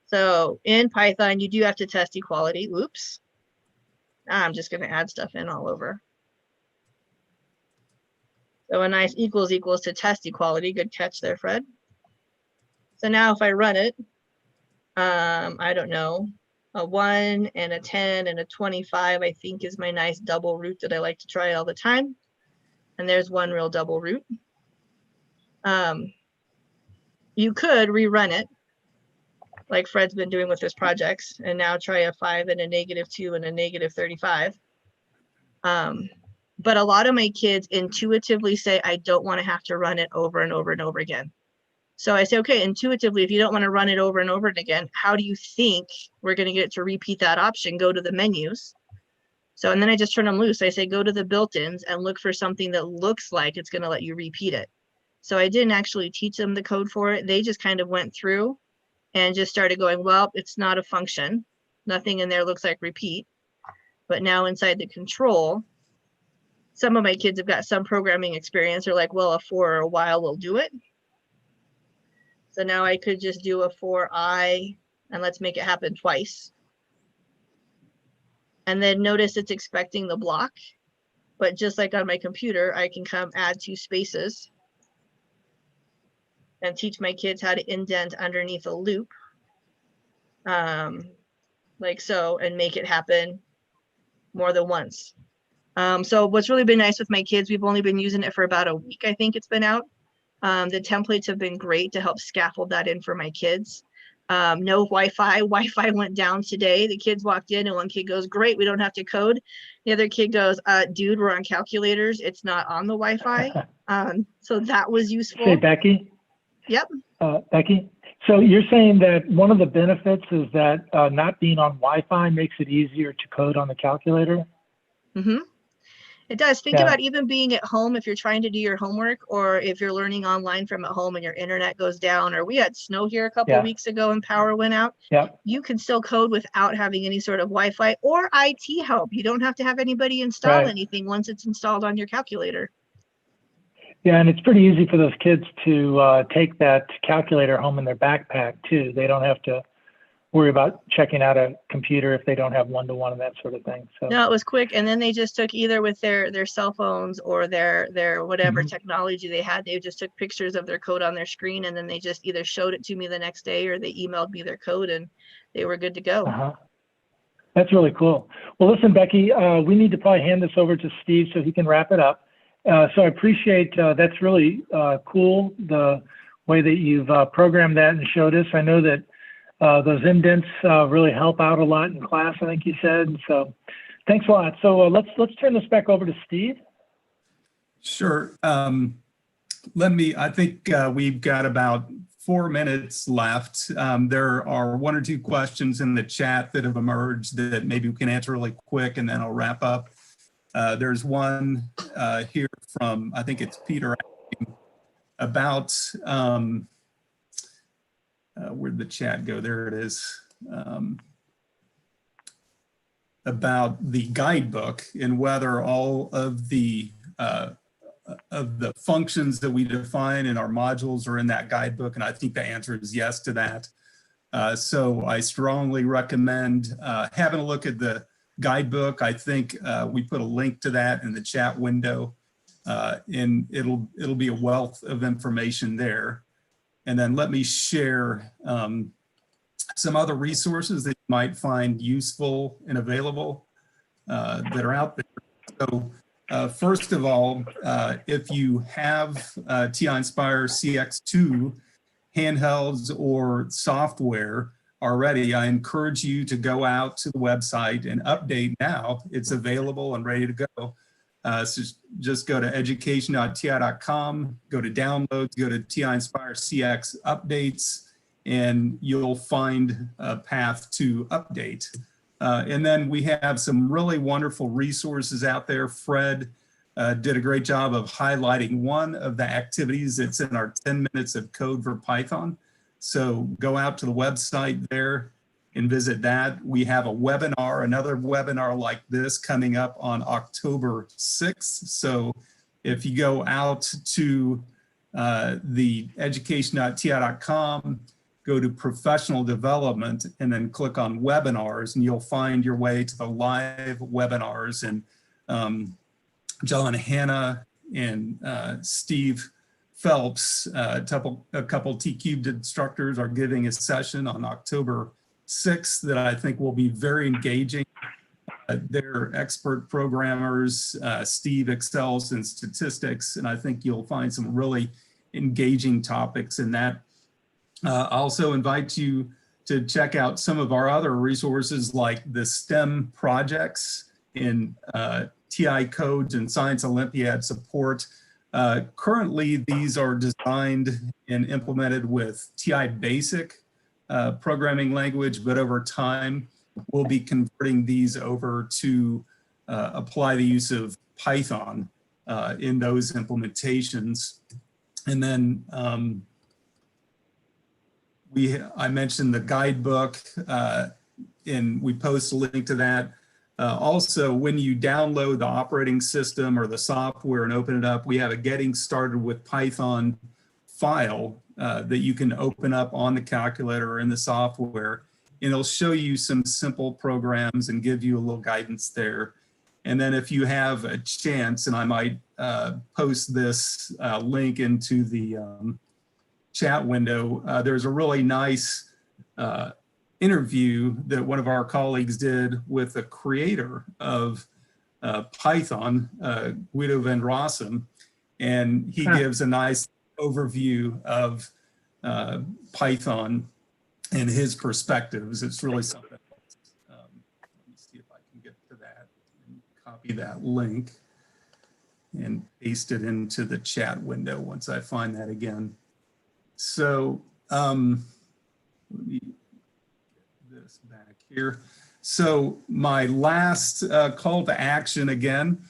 So in Python, you do have to test equality. Oops. I'm just going to add stuff in all over. So a nice equals to test equality. Good catch there, Fred. So now if I run it, I don't know, a 1 and a 10 and a 25, I think is my nice double root that I like to try all the time. And there's 1 real double root. You could rerun it like Fred's been doing with his projects and now try a 5 and a -2 and a -35. But a lot of my kids intuitively say, I don't want to have to run it over and over and over again. So I say, okay, intuitively, if you don't want to run it over and over again, how do you think we're going to get it to repeat that option? Go to the menus. So, and then I just turn them loose. I say, go to the built-ins and look for something that looks like it's going to let you repeat it. So I didn't actually teach them the code for it. They just kind of went through and just started going, well, it's not a function. Nothing in there looks like repeat. But now inside the control, some of my kids have got some programming experience. They're like, well, a for or a while will do it. So now I could just do a for I, and let's make it happen twice. And then notice it's expecting the block, but just like on my computer, I can come add 2 spaces and teach my kids how to indent underneath a loop, like so, and make it happen more than once. So what's really been nice with my kids, we've only been using it for about a week, I think it's been out. The templates have been great to help scaffold that in for my kids. No Wi-Fi. Wi-Fi went down today. The kids walked in and one kid goes, great, we don't have to code. The other kid goes, dude, we're on calculators. It's not on the Wi-Fi. So that was useful. Say, Becky? Yep. Becky? So you're saying that one of the benefits is that not being on Wi-Fi makes it easier to code on the calculator? Mm-hmm. It does. Think Yeah. about even being at home if you're trying to do your homework, or if you're learning online from at home and your internet goes down, or we had snow here a couple of weeks ago and power went out. Yeah. You can still code without having any sort of Wi-Fi or IT help. You don't have to have anybody install anything once it's installed on your calculator. Yeah, and it's pretty easy for those kids to take that calculator home in their backpack too. They don't have to worry about checking out a computer if they don't have one-to-one and that sort of thing. So no, it was quick. And then they just took either with their cell phones or their whatever technology they had, they just took pictures of their code on their screen, and then they just either showed it to me the next day or they emailed me their code and they were good to go. That's really cool. Well, listen, Becky, we need to probably hand this over to Steve so he can wrap it up. So I appreciate, that's really cool, the way that you've programmed that and showed us. I know that those indents really help out a lot in class, I think you said. So thanks a lot. So let's turn this back over to Steve. Sure. I think we've got about 4 minutes left. There are 1 or 2 questions in the chat that have emerged that maybe we can answer really quick, and then I'll wrap up. There's one here from, I think it's Peter, about, where'd the chat go? There it is. About the guidebook and whether all of the functions that we define in our modules are in that guidebook. And I think the answer is yes to that. So I strongly recommend having a look at the guidebook. I think we put a link to that in the chat window, and it'll be a wealth of information there. And then let me share some other resources that you might find useful and available that are out there. So first of all, if you have TI-Nspire CX II handhelds or software already, I encourage you to go out to the website and update now. It's available and ready to go. So just go to education.ti.com, go to downloads, go to TI-Nspire CX updates, and you'll find a path to update. And then we have some really wonderful resources out there. Fred did a great job of highlighting one of the activities that's in our 10 minutes of code for Python. So go out to the website there and visit that. We have a webinar, another webinar like this coming up on October 6th. So if you go out to the education.ti.com, go to professional development, and then click on webinars, and you'll find your way to the live webinars. And John Hanna and Steve Phelps, a couple T-Cubed instructors, are giving a session on October 6th that I think will be very engaging. They're expert programmers. Steve excels in statistics, and I think you'll find some really engaging topics in that. I also invite you to check out some of our other resources like the STEM projects in TI codes and Science Olympiad support. Currently, these are designed and implemented with TI Basic programming language, but over time, we'll be converting these over to apply the use of Python in those implementations. And then I mentioned the guidebook, and we post a link to that. Also, when you download the operating system or the software and open it up, we have a Getting Started with Python file that you can open up on the calculator or in the software, and it'll show you some simple programs and give you a little guidance there. And then if you have a chance, and I might post this link into the chat window, there's a really nice interview that one of our colleagues did with the creator of Python, Guido van Rossum, and he gives a nice overview of Python and his perspectives. It's really something. Let me see if I can get to that and copy that link and paste it into the chat window once I find that again. So let me get this back here. So my last call to action again,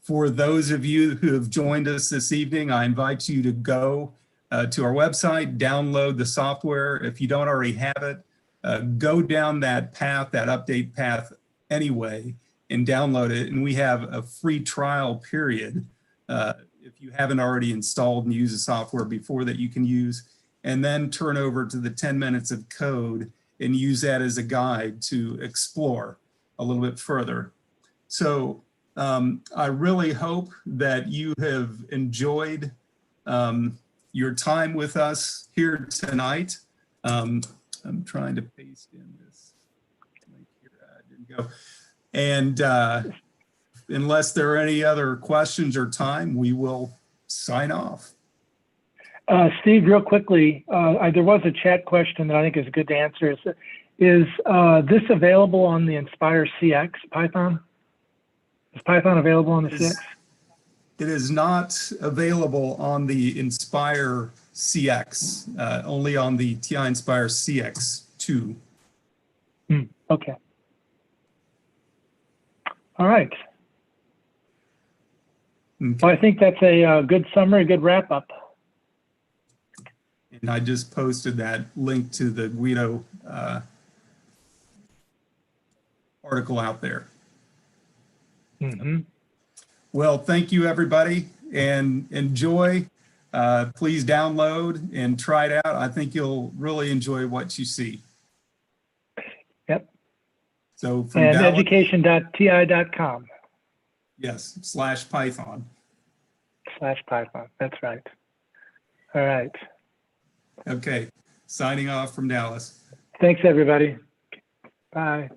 for those of you who have joined us this evening, I invite you to go to our website, download the software. If you don't already have it, go down that path, that update path anyway, and download it. And we have a free trial period if you haven't already installed and used the software before that you can use, and then turn over to the 10 minutes of code and use that as a guide to explore a little bit further. So I really hope that you have enjoyed your time with us here tonight. I'm trying to paste in this link here. Didn't go. And unless there are any other questions or time, we will sign off. Steve, real quickly, there was a chat question that I think is good to answer. Is this available on the Inspire CX Python? Is Python available on the CX? It is not available on the Inspire CX, only on the TI-Nspire CX II. Okay. All right. Okay. Well, I think that's a good summary, good wrap up. And I just posted that link to the Guido article out there. Well, thank you, everybody, and enjoy. Please download and try it out. I think you'll really enjoy what you see. Yep. So from and Dallas, education.ti.com. yes, /Python. /Python. That's right. All right. Okay. Signing off from Dallas. Thanks, everybody. Bye.